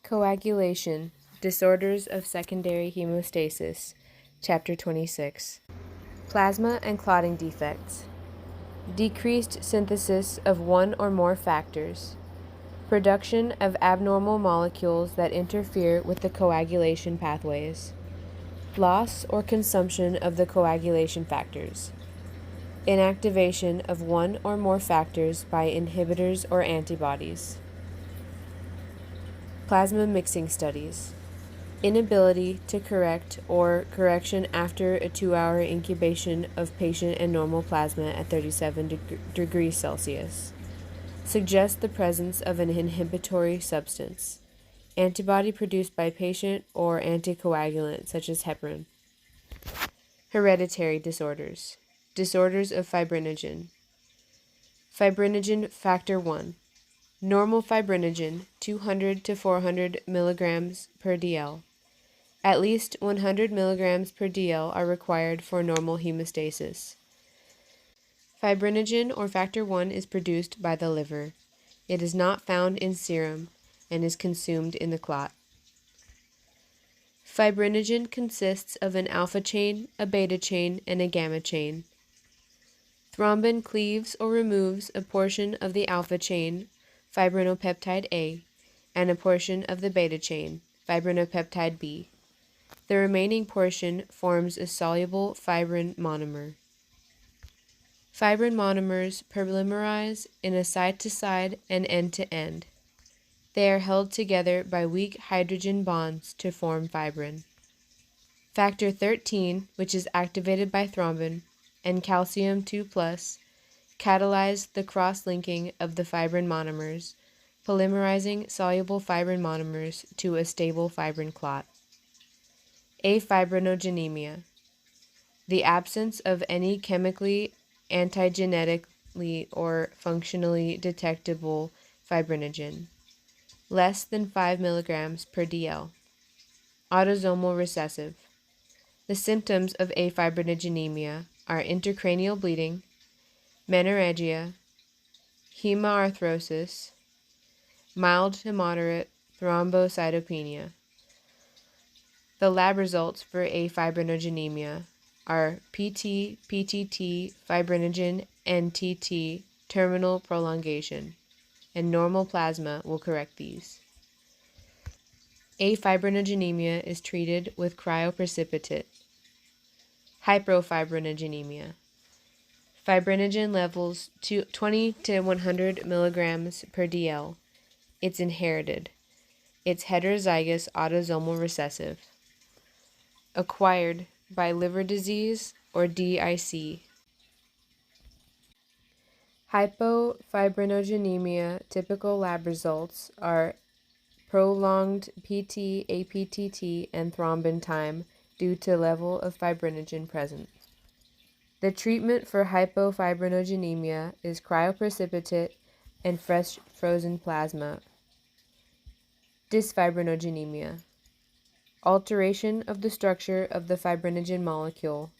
Coagulation, Disorders of Secondary Hemostasis, Chapter 26. Plasma and clotting defects. Decreased synthesis of one or more factors. Production of abnormal molecules that interfere with the coagulation pathways. Loss or consumption of the coagulation factors. Inactivation of one or more factors by inhibitors or antibodies. Plasma mixing studies. Inability to correct or correction after a 2-hour incubation of patient and normal plasma at 37 degrees Celsius. Suggests the presence of an inhibitory substance. Antibody produced by patient or anticoagulant such as heparin. Hereditary disorders. Disorders of fibrinogen. Fibrinogen factor 1. Normal fibrinogen 200 to 400 milligrams per dl. At least 100 milligrams per dl are required for normal hemostasis. Fibrinogen or factor 1 is produced by the liver. It is not found in serum and is consumed in the clot. Fibrinogen consists of an alpha chain, a beta chain, and a gamma chain. Thrombin cleaves or removes a portion of the alpha chain, fibrinopeptide A, and a portion of the beta chain, fibrinopeptide B. The remaining portion forms a soluble fibrin monomer. Fibrin monomers polymerize in a side-to-side and end-to-end. They are held together by weak hydrogen bonds to form fibrin. Factor 13, which is activated by thrombin, and calcium 2+, catalyze the cross-linking of the fibrin monomers, polymerizing soluble fibrin monomers to a stable fibrin clot. Afibrinogenemia. The absence of any chemically, antigenetically, or functionally detectable fibrinogen. Less than 5 milligrams per dl. Autosomal recessive. The symptoms of afibrinogenemia are intracranial bleeding, menorrhagia, hemarthrosis, mild to moderate thrombocytopenia. The lab results for afibrinogenemia are PT, PTT, fibrinogen, and TT terminal prolongation, and normal plasma will correct these. Afibrinogenemia is treated with cryoprecipitate. Hypofibrinogenemia. Fibrinogen levels 20 to 100 milligrams per dl. It's inherited. It's heterozygous autosomal recessive. Acquired by liver disease or DIC. Hypofibrinogenemia typical lab results are prolonged PT, APTT, and thrombin time due to level of fibrinogen present. The treatment for hypofibrinogenemia is cryoprecipitate and fresh frozen plasma. Dysfibrinogenemia. Alteration of the structure of the fibrinogen molecule,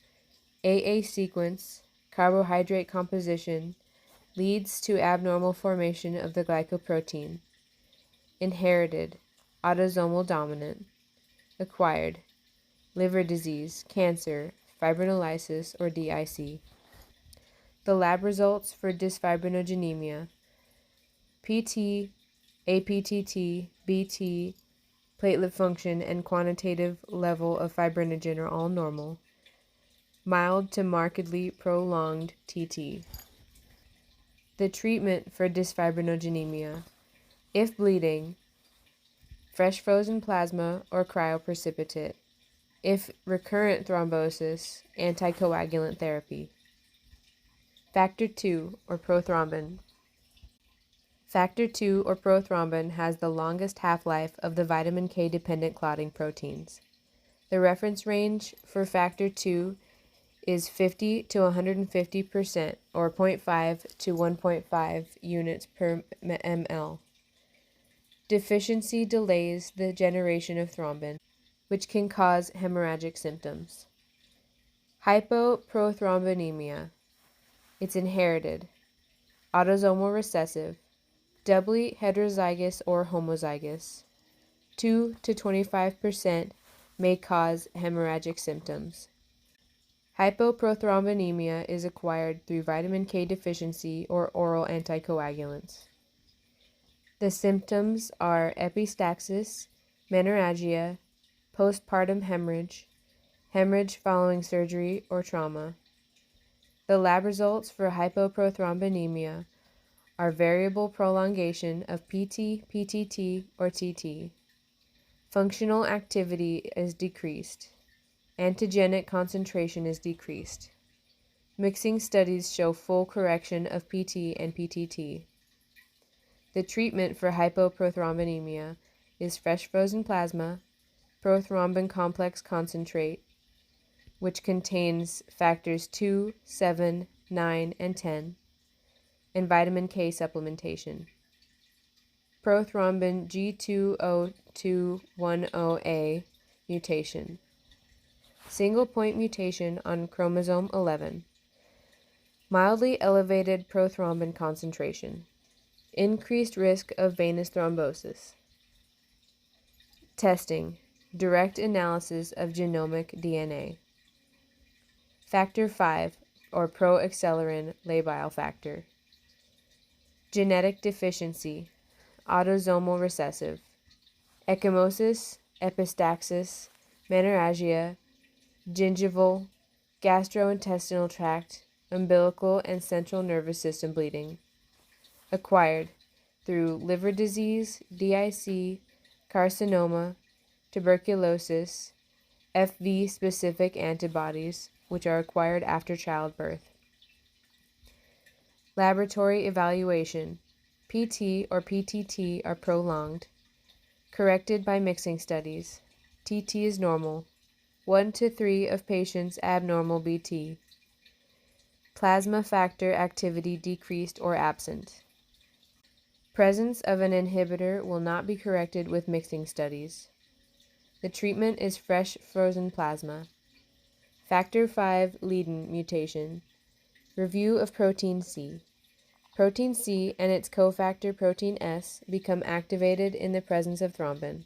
AA sequence, carbohydrate composition, leads to abnormal formation of the glycoprotein. Inherited, autosomal dominant. Acquired, liver disease, cancer, fibrinolysis, or DIC. The lab results for dysfibrinogenemia: PT, APTT, BT, platelet function, and quantitative level of fibrinogen are all normal. Mild to markedly prolonged TT. The treatment for dysfibrinogenemia: if bleeding, fresh frozen plasma or cryoprecipitate. If recurrent thrombosis, anticoagulant therapy. Factor 2 or prothrombin. Factor 2 or prothrombin has the longest half-life of the vitamin K dependent clotting proteins. The reference range for factor 2 is 50 to 150% or 0.5 to 1.5 units per ml. Deficiency delays the generation of thrombin, which can cause hemorrhagic symptoms. Hypoprothrombemia. It's inherited, autosomal recessive, doubly heterozygous or homozygous. 2 to 25% may cause hemorrhagic symptoms. Hypoprothrombonemia is acquired through vitamin K deficiency or oral anticoagulants. The symptoms are epistaxis, menorrhagia, postpartum hemorrhage, hemorrhage following surgery or trauma. The lab results for hypoprothrombonemia are variable prolongation of PT, PTT, or TT. Functional activity is decreased. Antigenic concentration is decreased. Mixing studies show full correction of PT and PTT. The treatment for hypoprothrombonemia is fresh frozen plasma, prothrombin complex concentrate, which contains factors 2, 7, 9, and 10, and vitamin K supplementation. Prothrombin G2021A mutation. Single point mutation on chromosome 11. Mildly elevated prothrombin concentration. Increased risk of venous thrombosis. Testing. Direct analysis of genomic DNA. Factor 5, or proaccelerin labile factor. Genetic deficiency. Autosomal recessive. Ecchymosis, epistaxis, menorrhagia, gingival, gastrointestinal tract, umbilical and central nervous system bleeding. Acquired through liver disease, DIC, carcinoma, tuberculosis, FV-specific antibodies, which are acquired after childbirth. Laboratory evaluation. PT or PTT are prolonged. Corrected by mixing studies. TT is normal. 1 to 3 of patients abnormal BT. Plasma factor activity decreased or absent. Presence of an inhibitor will not be corrected with mixing studies. The treatment is fresh frozen plasma. Factor 5 Leiden mutation. Review of protein C. Protein C and its cofactor protein S become activated in the presence of thrombin.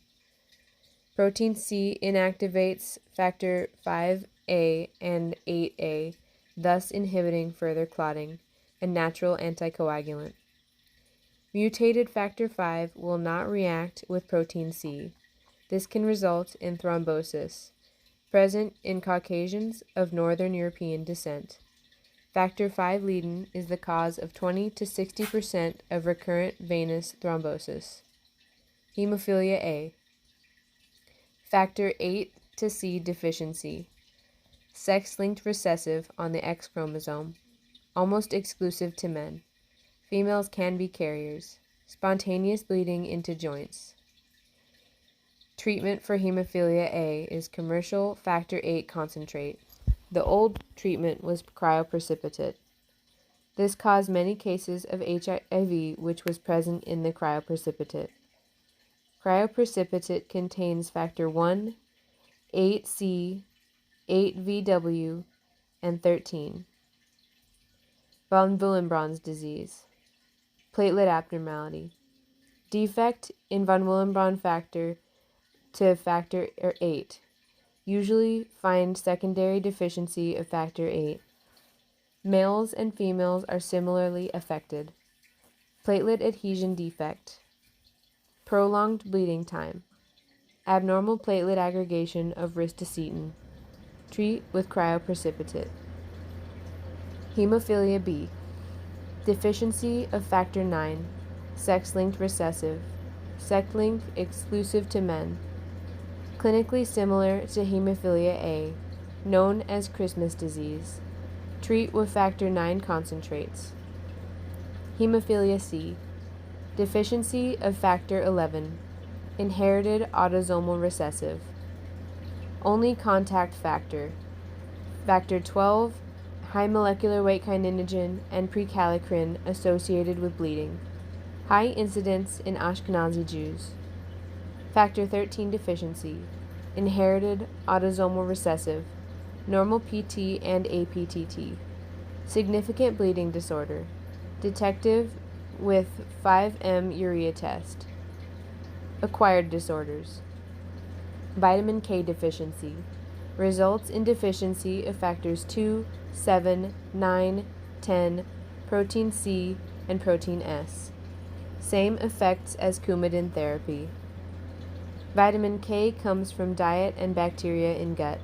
Protein C inactivates factor 5A and 8A, thus inhibiting further clotting, a natural anticoagulant. Mutated factor 5 will not react with protein C. This can result in thrombosis, present in Caucasians of Northern European descent. Factor 5 Leiden is the cause of 20 to 60% of recurrent venous thrombosis. Hemophilia A. Factor 8 to C deficiency. Sex-linked recessive on the X chromosome. Almost exclusive to men. Females can be carriers. Spontaneous bleeding into joints. Treatment for hemophilia A is commercial factor 8 concentrate. The old treatment was cryoprecipitate. This caused many cases of HIV which was present in the cryoprecipitate. Cryoprecipitate contains factor 1, 8C, 8VW, and 13. Von Willebrand's disease. Platelet abnormality. Defect in von Willebrand factor to factor 8. Usually find secondary deficiency of factor 8. Males and females are similarly affected. Platelet adhesion defect. Prolonged bleeding time. Abnormal platelet aggregation of ristocetin. Treat with cryoprecipitate. Hemophilia B. Deficiency of factor 9. Sex-linked recessive. Sex-linked exclusive to men. Clinically similar to hemophilia A, known as Christmas disease. Treat with factor 9 concentrates. Hemophilia C. Deficiency of factor 11. Inherited autosomal recessive. Only contact factor. Factor 12, high molecular weight kininogen, and prekallikrein associated with bleeding. High incidence in Ashkenazi Jews. Factor 13 deficiency. Inherited autosomal recessive. Normal PT and APTT. Significant bleeding disorder. Detective with 5M urea test. Acquired disorders. Vitamin K deficiency results in deficiency of factors 2, 7, 9, 10, protein C, and protein S. Same effects as Coumadin therapy. Vitamin K comes from diet and bacteria in gut.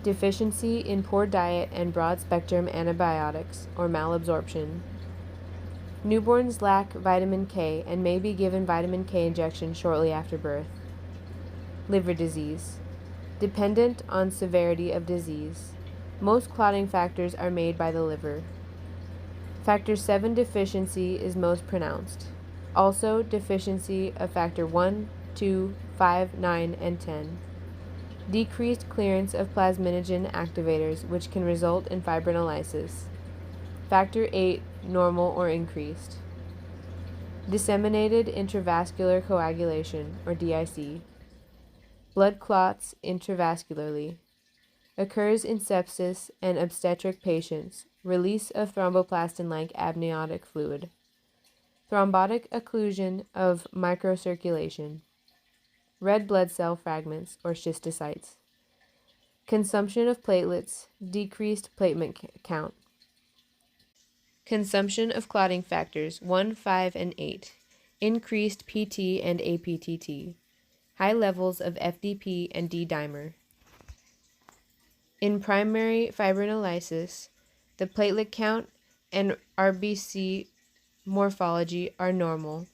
Deficiency in poor diet and broad-spectrum antibiotics or malabsorption. Newborns lack vitamin K and may be given vitamin K injection shortly after birth. Liver disease. Dependent on severity of disease. Most clotting factors are made by the liver. Factor 7 deficiency is most pronounced. Also, deficiency of factor 1, 2, 5, 9, and 10. Decreased clearance of plasminogen activators, which can result in fibrinolysis. Factor 8, normal or increased. Disseminated intravascular coagulation, or DIC. Blood clots intravascularly. Occurs in sepsis and obstetric patients. Release of thromboplastin-like amniotic fluid. Thrombotic occlusion of microcirculation. Red blood cell fragments, or schistocytes. Consumption of platelets, decreased platelet count. Consumption of clotting factors 1, 5, and 8. Increased PT and APTT. High levels of FDP and D-dimer. In primary fibrinolysis, the platelet count and RBC morphology are normal.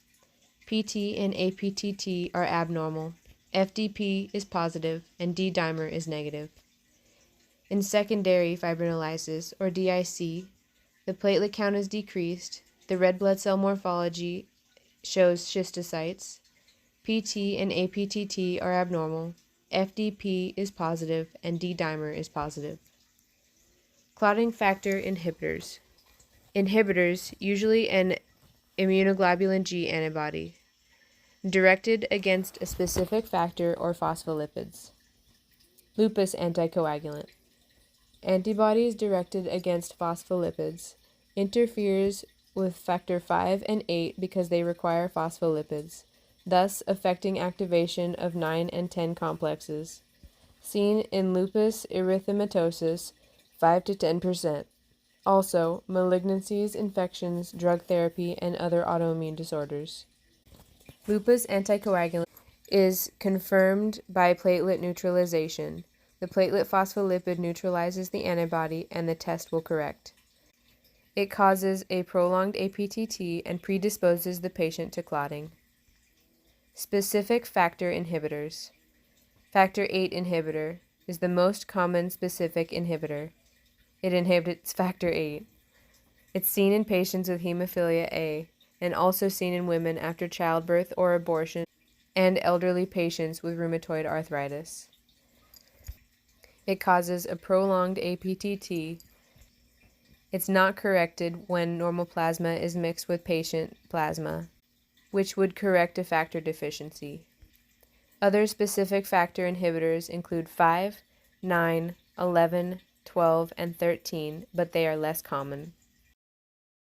PT and APTT are abnormal. FDP is positive and D-dimer is negative. In secondary fibrinolysis, or DIC, the platelet count is decreased, the red blood cell morphology shows schistocytes, PT and APTT are abnormal, FDP is positive, and D-dimer is positive. Clotting factor inhibitors. Inhibitors, usually an immunoglobulin G antibody, directed against a specific factor or phospholipids. Lupus anticoagulant. Antibodies directed against phospholipids. Interferes with factor 5 and 8 because they require phospholipids, thus affecting activation of 9 and 10 complexes. Seen in lupus erythematosus, 5 to 10%. Also, malignancies, infections, drug therapy, and other autoimmune disorders. Lupus anticoagulant is confirmed by platelet neutralization. The platelet phospholipid neutralizes the antibody and the test will correct. It causes a prolonged APTT and predisposes the patient to clotting. Specific factor inhibitors. Factor 8 inhibitor is the most common specific inhibitor. It inhibits factor 8. It's seen in patients with hemophilia A and also seen in women after childbirth or abortion and elderly patients with rheumatoid arthritis. It causes a prolonged APTT. It's not corrected when normal plasma is mixed with patient plasma, which would correct a factor deficiency. Other specific factor inhibitors include 5, 9, 11, 12, and 13, but they are less common.